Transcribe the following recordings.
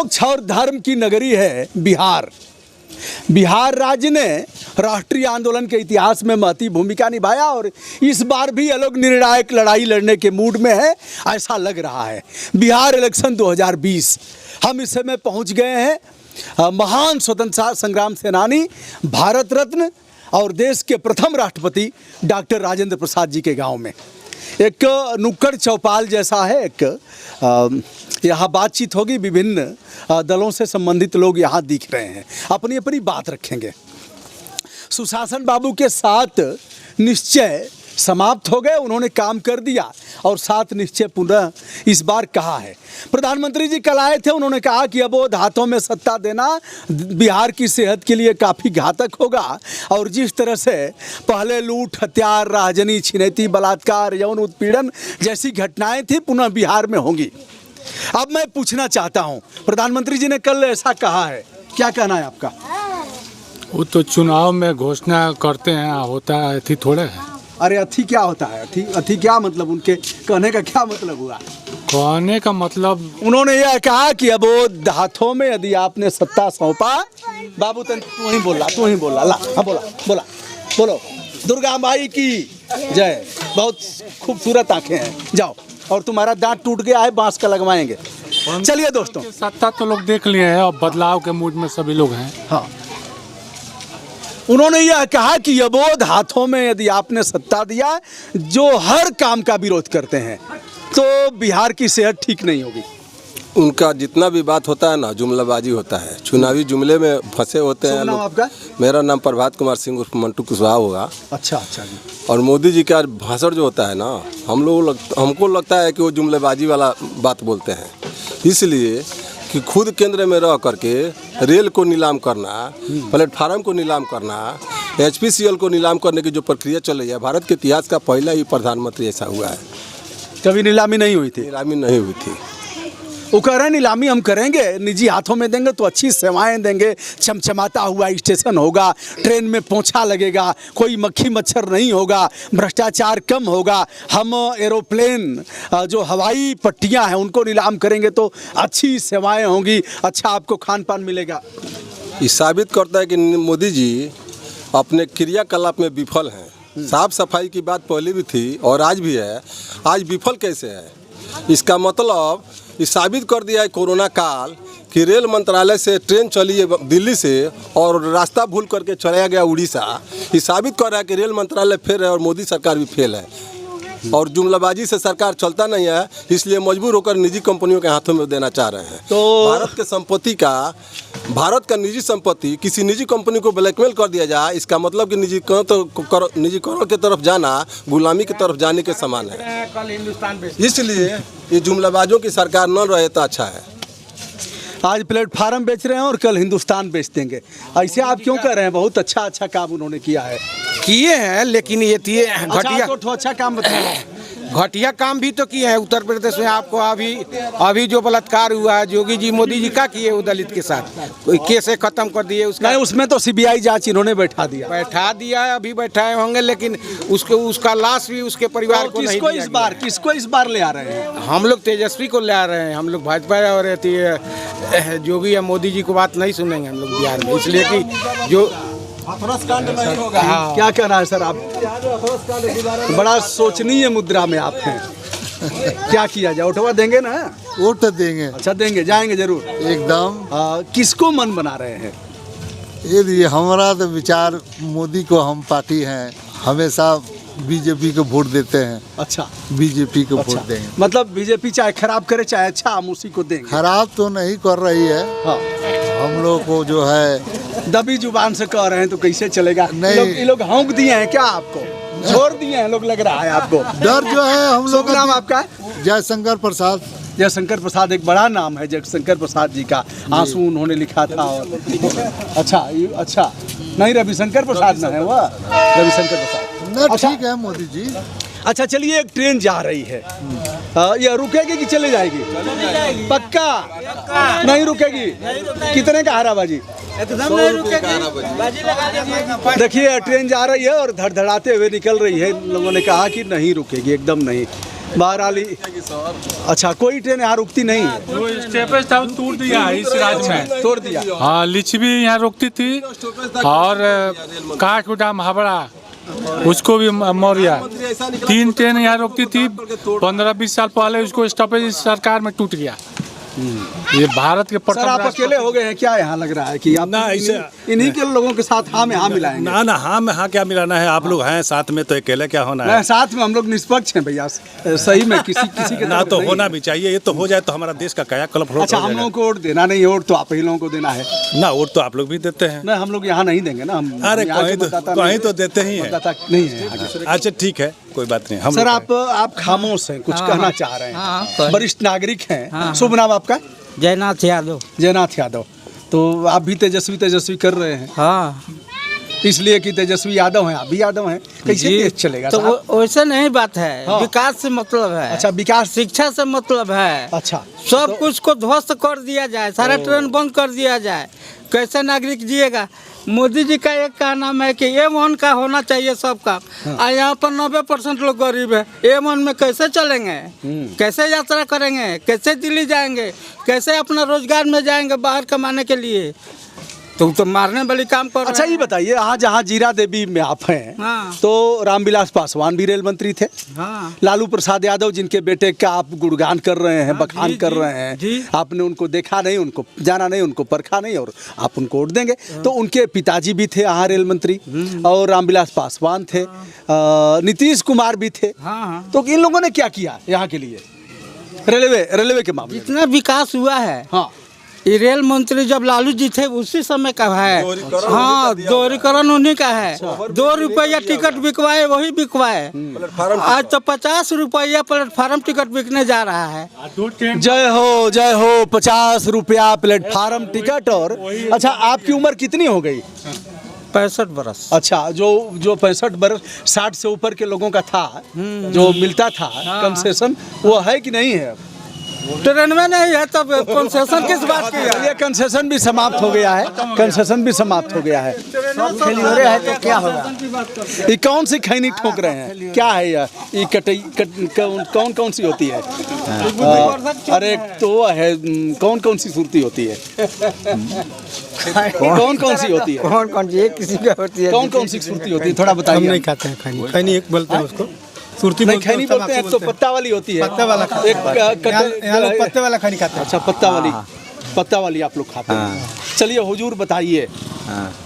मोक्ष और धर्म की नगरी है बिहार। बिहार राज्य ने राष्ट्रीय आंदोलन के इतिहास में महती भूमिका निभाया और इस बार भी ये लोग निर्णायक लड़ाई लड़ने के मूड में है, ऐसा लग रहा है। बिहार इलेक्शन 2020 हम इस समय पहुंच गए हैं महान स्वतंत्रता संग्राम सेनानी, भारत रत्न और देश के प्रथम राष्ट्रपति डॉक्टर राजेंद्र प्रसाद जी के गांव में। एक नुक्कड़ चौपाल जैसा है, एक यहाँ बातचीत होगी, विभिन्न दलों से संबंधित लोग यहाँ दिख रहे हैं, अपनी अपनी बात रखेंगे। सुशासन बाबू के 7 निश्चय समाप्त हो गए, उन्होंने काम कर दिया और 7 निश्चय पुनः इस बार कहा है। प्रधानमंत्री जी कल आए थे, उन्होंने कहा कि अबोध हाथों में सत्ता देना बिहार की सेहत के लिए काफ़ी घातक होगा और जिस तरह से पहले लूट, हत्या, राजनी, छिनैती, बलात्कार, यौन उत्पीड़न जैसी घटनाएं थी पुनः बिहार में होंगी। अब मैं पूछना चाहता हूं, प्रधानमंत्री जी ने कल ऐसा कहा है, क्या कहना है आपका? वो तो चुनाव में घोषणा करते हैं, होता है अथी थोड़े है। अरे अथी क्या होता है? अथी क्या मतलब, उनके कहने का क्या मतलब हुआ? कहने का मतलब उन्होंने यह कहा कि अब वो हाथों में यदि आपने सत्ता सौंपा, बाबू तू ही बोला ला, हाँ बोलो दुर्गा माई की जय। बहुत खूबसूरत आंखें हैं, जाओ। और तुम्हारा दांत टूट गया है, बांस का लगवाएंगे। चलिए दोस्तों, सत्ता तो लोग देख लिए हैं और बदलाव के मूड में सभी लोग हैं। हाँ, उन्होंने यह कहा कि अबोध हाथों में यदि आपने सत्ता दिया, जो हर काम का विरोध करते हैं, तो बिहार की सेहत ठीक नहीं होगी। उनका जितना भी बात होता है ना, जुमलाबाजी होता है, चुनावी जुमले में फंसे होते हैं। नाम आपका? मेरा नाम प्रभात कुमार सिंह उर्फ मंटू कुशवाहा होगा। अच्छा जी। और मोदी जी का भाषण जो होता है ना, हमको लगता है कि वो जुमलेबाजी वाला बात बोलते हैं, इसलिए कि खुद केंद्र में रह करके रेल को नीलाम करना, प्लेटफार्म को नीलाम करना, HPCL को नीलाम करने की जो प्रक्रिया चल रही है, भारत के इतिहास का पहला ही प्रधानमंत्री ऐसा हुआ है। कभी नीलामी नहीं हुई थी? नीलामी नहीं हुई थी। वो कह रहे हैं नीलामी हम करेंगे, निजी हाथों में देंगे तो अच्छी सेवाएं देंगे, चमचमाता हुआ स्टेशन होगा, ट्रेन में पोंछा लगेगा, कोई मक्खी मच्छर नहीं होगा, भ्रष्टाचार कम होगा, हम एरोप्लेन जो हवाई पट्टियां हैं उनको नीलाम करेंगे तो अच्छी सेवाएं होंगी, अच्छा आपको खान पान मिलेगा। ये साबित करता है कि मोदी जी अपने क्रियाकलाप में विफल हैं। साफ सफाई की बात पहले भी थी और आज भी है, आज विफल कैसे है? इसका मतलब ये साबित कर दिया है कोरोना काल कि रेल मंत्रालय से ट्रेन चली है दिल्ली से और रास्ता भूल करके चला गया उड़ीसा। ये साबित कर रहा है कि रेल मंत्रालय फेल है और मोदी सरकार भी फेल है और जुमलाबाजी से सरकार चलता नहीं है, इसलिए मजबूर होकर निजी कंपनियों के हाथों में देना चाह रहे हैं। तो भारत का निजी संपत्ति किसी निजी कंपनी को ब्लैकमेल कर दिया जाए, इसका मतलब कि निजीकरण की तरफ जाना गुलामी की तरफ जाने के समान है। इसलिए ये जुमलाबाजों की सरकार न रहे तो अच्छा है। आज प्लेटफार्म बेच रहे हैं और कल हिंदुस्तान बेच देंगे, ऐसे आप क्यों कर रहे हैं? बहुत अच्छा काम उन्होंने किए हैं, लेकिन ये थी घटिया। अच्छा काम बताइए। घटिया काम भी तो किए हैं उत्तर प्रदेश में। आपको अभी जो बलात्कार हुआ है, योगी जी मोदी जी का किए वो दलित के साथ, कोई केस खत्म कर दिए उसका। नहीं, उसमें तो CBI जांच इन्होंने बैठा दिया है, अभी बैठाए होंगे, लेकिन उसका लाश भी उसके परिवार को नहीं दिया गया। किसको इस बार ले आ रहे हैं? हम लोग तेजस्वी को ले आ रहे हैं, हम लोग भाजपा और योगी या मोदी जी को बात नहीं सुनेंगे हम लोग बिहार में, इसलिए कि जो नहीं होगा। हाँ। क्या कहना है सर आप? बड़ा सोचनीय मुद्रा में आप हैं। क्या किया जाए? वोटवा देंगे ना? वोट देंगे। अच्छा देंगे, जाएंगे जरूर एकदम। किसको मन बना रहे हैं? ये हमारा तो विचार, मोदी को हम पार्टी हैं, हमेशा बीजेपी को वोट देते हैं। अच्छा, बीजेपी को वोट देंगे। मतलब बीजेपी चाहे खराब करे चाहे अच्छा, हम उसी को देंगे। खराब तो नहीं कर रही है। हाँ। हम लोग को जो है दबी जुबान से कह रहे हैं तो कैसे चलेगा? नहीं, ये लोग हौंक दिए हैं क्या आपको? छोड़ दिए हैं लोग, लग रहा है आपको। डर जो है हम लोग। नाम आपका? जयशंकर प्रसाद। जयशंकर प्रसाद एक बड़ा नाम है, जयशंकर प्रसाद जी का। आंसू उन्होंने लिखा था। और अच्छा नहीं, रविशंकर प्रसाद ना है वह, रविशंकर प्रसाद ना। ठीक है मोदी जी। अच्छा चलिए, एक ट्रेन जा रही है, ये रुकेगी कि चले जाएगी? पक्का नहीं रुकेगी। कितने का हाराबाजी? एकदम नहीं रुकेगी। देखिए ट्रेन जा रही है और धड़धड़ाते हुए निकल रही है। लोगों ने कहा कि नहीं रुकेगी, एकदम नहीं। बहरहाल अच्छा, कोई ट्रेन यहाँ रुकती नहीं है, जो स्टॉपेज था वो तोड़ दिया है इस राज्य में। तोड़ दिया। हाँ, लिच्छवी यहाँ रुकती थी और काठगोदाम हावड़ा उसको भी मौर्या 3 ट्रेन यहाँ रुकती थी। 15-20 साल पहले उसको स्टॉपेज इस सरकार में टूट गया। ये भारत के सर, प्रथम आप अकेले हो गए हैं क्या? यहाँ लग रहा है कि आप ना, ऐसे- इन्हीं के लोगों के साथ हाँ में हाँ मिलाएंगे। ना ना, हाँ में हाँ क्या मिलाना है, आप लोग हैं साथ में तो अकेले क्या होना है। नहीं, साथ में हम लोग निष्पक्ष हैं भैया, सही में किसी के ना तरफ तो नहीं होना है। भी चाहिए, ये तो हो जाए तो हमारा देश का कायाकल्प हो अच्छा, हम लोगों को वोट देना नहीं, वोट तो आप ही लोगों को देना है ना। वोट तो आप लोग भी देते हैं। नहीं, हम लोग यहाँ नहीं देंगे ना। हम अरे यहाँ के कहीं मतदाता तो नहीं कहीं तो देते ही हैं। मतदाता नहीं है यहाँ के। अच्छा ठीक है, कोई बात नहीं। हम सर, लोग आप खामोश हैं, कुछ कहना चाह रहे हाँ, हैं, वरिष्ठ नागरिक हैं। शुभ नाम आपका? जयनाथ यादव। जयनाथ यादव। तो आप भी तेजस्वी कर रहे हैं, हाँ, इसलिए कि तेजस्वी यादव हैं, आप भी यादव हैं, कैसे जी। देश चलेगा तो साहब? वैसे नहीं बात है, हाँ। विकास से मतलब है। अच्छा, विकास। शिक्षा से मतलब है। अच्छा, सब कुछ को ध्वस्त कर दिया जाए, सारा ट्रेन बंद कर दिया जाए, कैसे नागरिक जिएगा? मोदी जी का एक का नाम है कि A1 का होना चाहिए सब काम। और यहाँ पर 90% लोग गरीब है। A1 में कैसे चलेंगे? कैसे यात्रा करेंगे? कैसे दिल्ली जाएंगे? कैसे अपना रोजगार में जाएंगे बाहर कमाने के लिए? तो मारने वाली काम कर अच्छा, रहे ये हैं। बताइए, यहाँ जहाँ जीरा देवी में आप हैं, हाँ। तो रामविलास पासवान भी रेल मंत्री थे। हाँ। लालू प्रसाद यादव, जिनके बेटे का आप गुणगान कर रहे हैं, हाँ, बखान जी, कर जी, रहे हैं, जी। आपने उनको देखा नहीं, उनको जाना नहीं, उनको परखा नहीं, और आप उनको वोट देंगे। तो उनके पिताजी भी थे यहाँ रेल मंत्री, और रामविलास पासवान थे, नीतीश कुमार भी थे। हाँ। तो इन लोगों ने क्या किया यहाँ के लिए, रेलवे के मामले में? जितना विकास हुआ है, हाँ, ये रेल मंत्री जब लालू जी थे उसी समय का है। हाँ, दोहरीकरण उन्हीं का है। 2 रुपया टिकट बिकवाए वही बिकवाए। आज तो 50 रुपया प्लेटफार्म टिकट बिकने जा रहा है। जय हो 50 रुपया प्लेटफार्म टिकट। और अच्छा, आपकी उम्र कितनी हो गई? 65 बरस। अच्छा, जो 65 बरस 60 से ऊपर के लोगों का था, जो मिलता था कंसेशन, वो है कि नहीं है? ट्रेन में नहीं है तब कंसेशन किस बात की है? चलिए, कंसेशन भी समाप्त हो गया है, कंसेशन भी समाप्त हो गया है। फेलियर है तो क्या होगा? ये कौन सी खैनी ठोक रहे हैं, क्या है ये कौन सी होती है? अरे तो वो है, कौन सी सुरती होती है? कौन सी होती है? कौन सी किसी का होती है? कौन सी सुरती होती है, थोड़ा बताइए। नहीं खाते हैं खैनी। खैनी एक बोलते हैं उसको, सुरती नहीं, खैनी बोलते हैं, तो पत्ता वाली होती है। पत्ता वाला एक यहाँ लोग पत्ते वाला खैनी खाते हैं। अच्छा, पत्ता वाली आप लोग खाते हैं। चलिए हुजूर, बताइए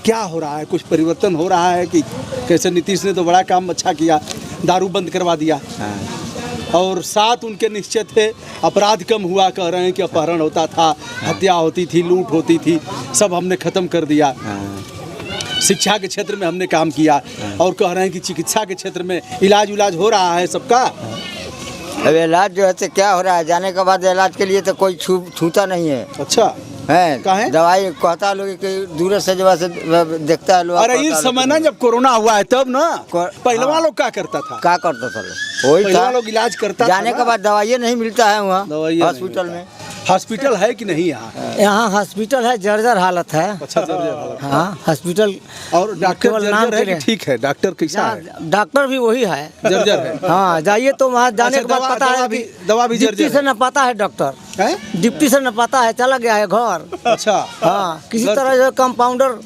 क्या हो रहा है? कुछ परिवर्तन हो रहा है कि कैसे? नीतीश ने तो बड़ा काम अच्छा किया, दारू बंद करवा दिया, और साथ उनके निश्चित थे, अपराध कम हुआ, कह रहे हैं कि अपहरण होता था, हत्या होती थी, लूट होती थी, सब हमने ख़त्म कर दिया। शिक्षा के क्षेत्र में हमने काम किया, और कह रहे हैं कि चिकित्सा के क्षेत्र में इलाज हो रहा है सबका। अब इलाज जो है तो क्या हो रहा है, जाने के बाद इलाज के लिए तो कोई छूता नहीं है। अच्छा है काहे? दवाई कहता लोग कि दूर से जब से देखता है लोग। अरे इस समय ना, जब कोरोना हुआ है तब ना, पहलवा लोग क्या करता था? क्या करता था लोग? वही पहलवा था, लोग इलाज करता जाने था के बाद दवाइयाँ नहीं मिलता है वहाँ दवाइयाँ नहीं हॉस्पिटल मिलता में। हॉस्पिटल है कि नहीं यहाँ? यहाँ हॉस्पिटल है, जर्जर हालत है। अच्छा, जर्जर हालत। हाँ, हॉस्पिटल। और डॉक्टर केवल नाम जर्जर है के कि ठीक है? डॉक्टर कैसा है? डॉक्टर भी वही है, जर्जर है। हाँ, जाइए तो वहाँ जाने अच्छा, के बाद पता है कि दवा भी डिप्टी जर्जर से है। न पाता है डॉक्टर, हैं? डिप्टी से न पाता है, चला गया है घर। अच्छा, हाँ, किसी तरह जो कंपाउंडर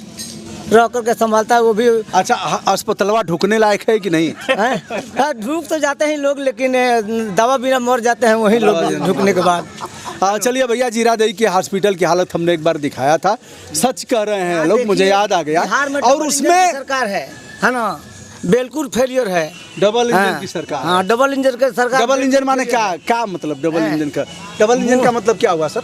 रह करके संभालता है वो भी। अच्छा, अस्पतालवा ढुकने लायक है कि नहीं? हैं? हाँ, ढूक तो जाते हैं लोग, लेकिन दवा बिना मर जाते हैं वही लोग ढुकने के बाद। चलिए भैया, जीरादेई के हॉस्पिटल की हालत हमने एक बार दिखाया था, सच कह रहे हैं लोग, मुझे याद आ गया। बिहार में और डबल उसमें इंजन की सरकार है ना, बिल्कुल फेलियर है। डबल इंजन हाँ, की सरकार। हाँ, डबल इंजन की सरकार। डबल इंजन माने क्या मतलब? डबल इंजन का मतलब क्या हुआ सर?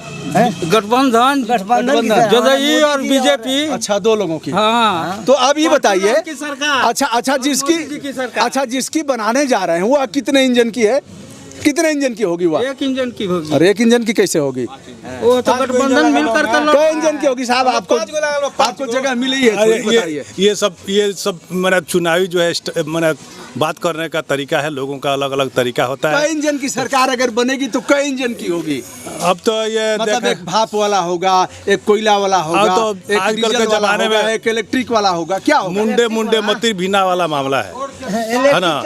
गठबंधन जदयू और बीजेपी। अच्छा, 2 लोगों की। हाँ, तो अब ये बताइए, की सरकार। अच्छा मोदी जी की सरकार। अच्छा, जिसकी बनाने जा रहे हैं वो कितने इंजन की है? कितने इंजन की होगी वो? 1 इंजन की होगी। और 1 इंजन की कैसे होगी? वो तो गठबंधन मिलकर कर लो। कई इंजन की होगी साहब? आपको जगह मिली है? अरे थोड़ी बताइए। ये सब मेरा चुनावी जो है मेरा बात करने का तरीका है, लोगों का अलग अलग तरीका होता है। कई इंजन की सरकार अगर बनेगी तो कई इंजन की होगी? अब तो ये मतलब एक भाप वाला होगा, एक कोयला वाला होगा, तो एक आजकल डीजल के वाला जमाने होगा, में एक इलेक्ट्रिक वाला होगा, क्या होगा? मुंडे मती भीना वाला मामला है। है ना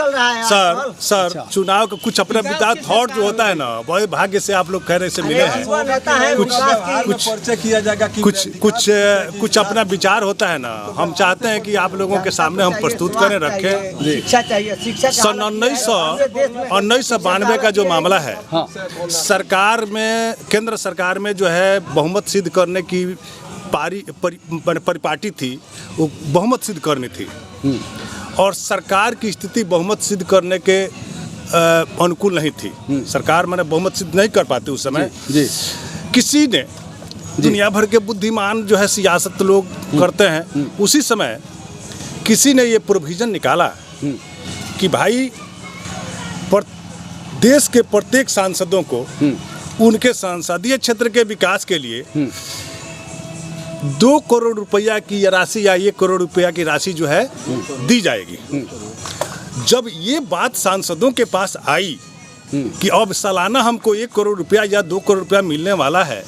सर चुनाव का कुछ अपना विदाउट थॉट जो होता है ना, बड़े भाग्य से आप लोग कह रहे से मिले हैं। कुछ किया जाएगा, कुछ अपना विचार होता है ना, हम चाहते हैं कि आप लोगों के सामने हम प्रस्तुत करें, रखें। शिक्षा चाहिए, शिक्षा सन 1992 का जो मामला है, सरकार में, केंद्र सरकार में जो है बहुमत सिद्ध करने की परिपाटी थी, वो बहुमत सिद्ध करनी थी, और सरकार की स्थिति बहुमत सिद्ध करने के अनुकूल नहीं थी। सरकार मैंने बहुमत सिद्ध नहीं कर पाती उस समय। किसी ने, दुनिया भर के बुद्धिमान जो है सियासत लोग करते हैं, उसी समय किसी ने ये प्रोविजन निकाला कि भाई देश के प्रत्येक सांसदों को उनके संसदीय क्षेत्र के विकास के लिए 2 करोड़ रुपया की राशि या 1 करोड़ रुपया की राशि जो है दी जाएगी। जब ये बात सांसदों के पास आई कि अब सालाना हमको 1 करोड़ रुपया या 2 करोड़ रुपया मिलने वाला है,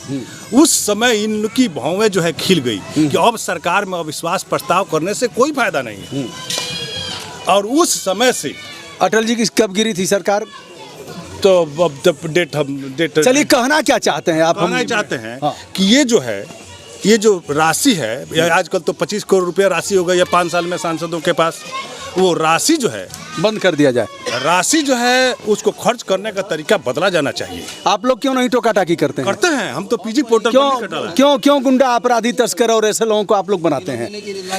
उस समय इनकी भौवें जो है खिल गई कि अब सरकार में अविश्वास प्रस्ताव करने से कोई फायदा नहीं है। और उस समय से अटल जी की कब गिरी थी सरकार? तो अब डेट चलिए, कहना क्या चाहते हैं आप? कहना चाहते हैं कि ये जो राशि है, आजकल तो 25 करोड़ रुपया राशि हो गई है 5 साल में सांसदों के पास, वो राशि जो है बंद कर दिया जाए। राशि जो है उसको खर्च करने का तरीका बदला जाना चाहिए। आप लोग क्यों नहीं टोका-टाकी करते हैं? करते हैं हम तो, पीजी पोर्टल क्यों गुंडा, अपराधी, तस्कर और ऐसे लोगों को आप लोग बनाते हैं?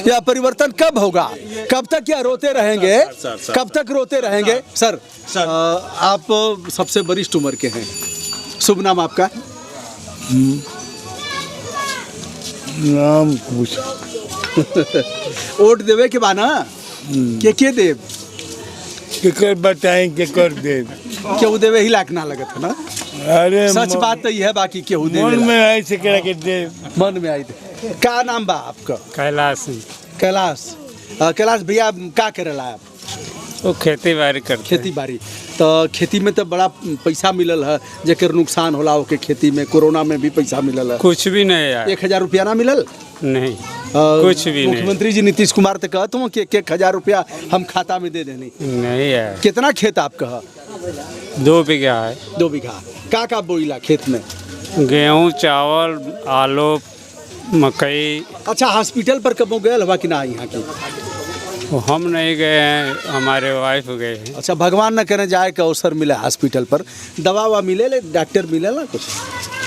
यह परिवर्तन कब होगा? कब तक क्या रोते रहेंगे? कब तक रोते रहेंगे? सर, आप सबसे वरिष्ठ उम्र के हैं, शुभ नाम आपका? नाम कुछ वोट देवे के बाना के देव केकर बताएं केकर देव केहू देवे ही लायक ना लगत है ना। अरे सच बात तो यह है, बाकी केहू देवे मन में आई से करा के देव, मन में आई दे। क्या नाम बा आपका? कैलाश। कैलाश। कैलाश भैया का करेला आप? वो खेती बाड़ी करते। खेती बाड़ी तो खेती में तो बड़ा पैसा मिलल है, जेकर नुकसान होला ओके खेती में। कोरोना में भी पैसा मिलल है। कुछ भी नहीं यार। 1000 रुपया ना मिलल? नहीं, कुछ भी नहीं। मुख्यमंत्री जी नीतीश कुमार तो कहते हो कि 1000 रुपया हम खाता में दे देनी। नहीं यार। कितना खेत आपका है? 2 बीघा है। 2 बीघा। का बोईला खेत में? गेहूँ, चावल, आलू, मकई। अच्छा, हॉस्पिटल पर कब गए हवा कि ना यहाँ की? हम नहीं गए हैं, हमारे वाइफ गए हैं। अच्छा, भगवान न करे जाए का अवसर मिले हॉस्पिटल पर, दवा वा मिले ले, डॉक्टर मिले ना कुछ?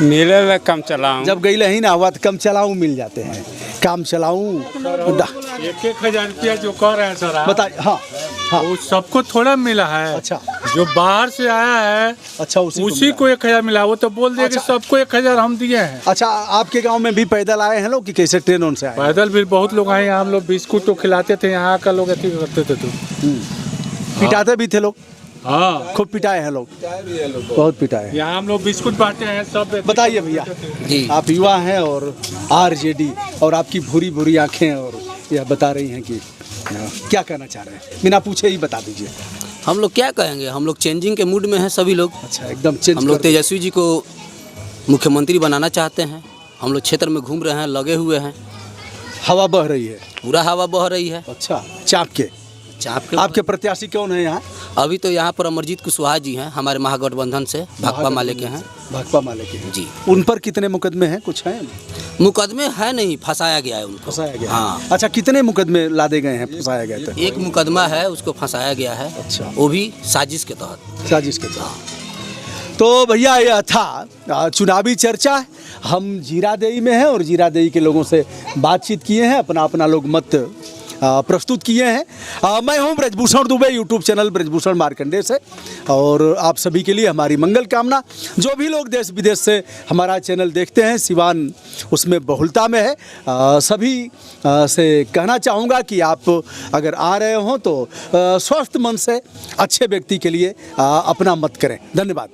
मिले कम चलाऊं। जब गई ही ना हुआ तो कम चलाऊं मिल जाते हैं। काम चलाऊं 1,000 रुपया जो कह रहे हैं सर, बताइए। हाँ हाँ, वो सबको थोड़ा मिला है। अच्छा, जो बाहर से आया है, अच्छा, उसी को 1000 मिला। वो तो बोल दिया कि सबको 1000 हम दिए हैं। अच्छा, आपके गांव में भी पैदल आए हैं लोग कि कैसे ट्रेन से आए? पैदल भी बहुत लोग आए। हम लोग बिस्कुट तो खिलाते थे, यहाँ का लोग ऐसे करते थे। तो पिटाते भी थे लोग? हाँ, खूब पिटाए हैं लोग, बहुत पिटाए हैं। यहाँ हम लोग बिस्कुट बांटे हैं सब। बताइए भैया जी, आप युवा हैं और आरजेडी, और आपकी भूरी भूरी आंखें और यह बता रही हैं कि क्या कहना चाह रहे हैं? बिना पूछे ही बता दीजिए। हम लोग क्या कहेंगे, हम लोग चेंजिंग के मूड में हैं सभी लोग। अच्छा, एकदम चेंज। हम लोग तेजस्वी जी को मुख्यमंत्री बनाना चाहते हैं। हम लोग क्षेत्र में घूम रहे हैं, लगे हुए हैं। हवा बह रही है? पूरा हवा बह रही है। अच्छा, चाप के आपके प्रत्याशी कौन है यहाँ? अभी तो यहाँ पर अमरजीत कुशवाहा जी हैं, हमारे महागठबंधन से, भाकपा माले के हैं। भाकपा माले के हैं जी। उन पर कितने मुकदमे हैं? कुछ हैं? मुकदमे है नहीं, फंसाया गया है उनको। फंसाया गया? हाँ। अच्छा, कितने मुकदमे लादे गए हैं, फंसाया गया था? एक मुकदमा है, उसको फंसाया गया है। अच्छा, वो भी साजिश के तहत। साजिश के तहत। तो भैया, यह था चुनावी चर्चा। हम जीरादेई में हैं और जीरादेई के लोगों से बातचीत किए हैं, अपना अपना लोग मत प्रस्तुत किए हैं। मैं हूं ब्रजभूषण दुबे, यूट्यूब चैनल ब्रजभूषण मार्कंडेय से, और आप सभी के लिए हमारी मंगल कामना। जो भी लोग देश विदेश से हमारा चैनल देखते हैं, सिवान उसमें बहुलता में है, सभी से कहना चाहूँगा कि आप अगर आ रहे हों तो स्वस्थ मन से अच्छे व्यक्ति के लिए अपना मत करें। धन्यवाद।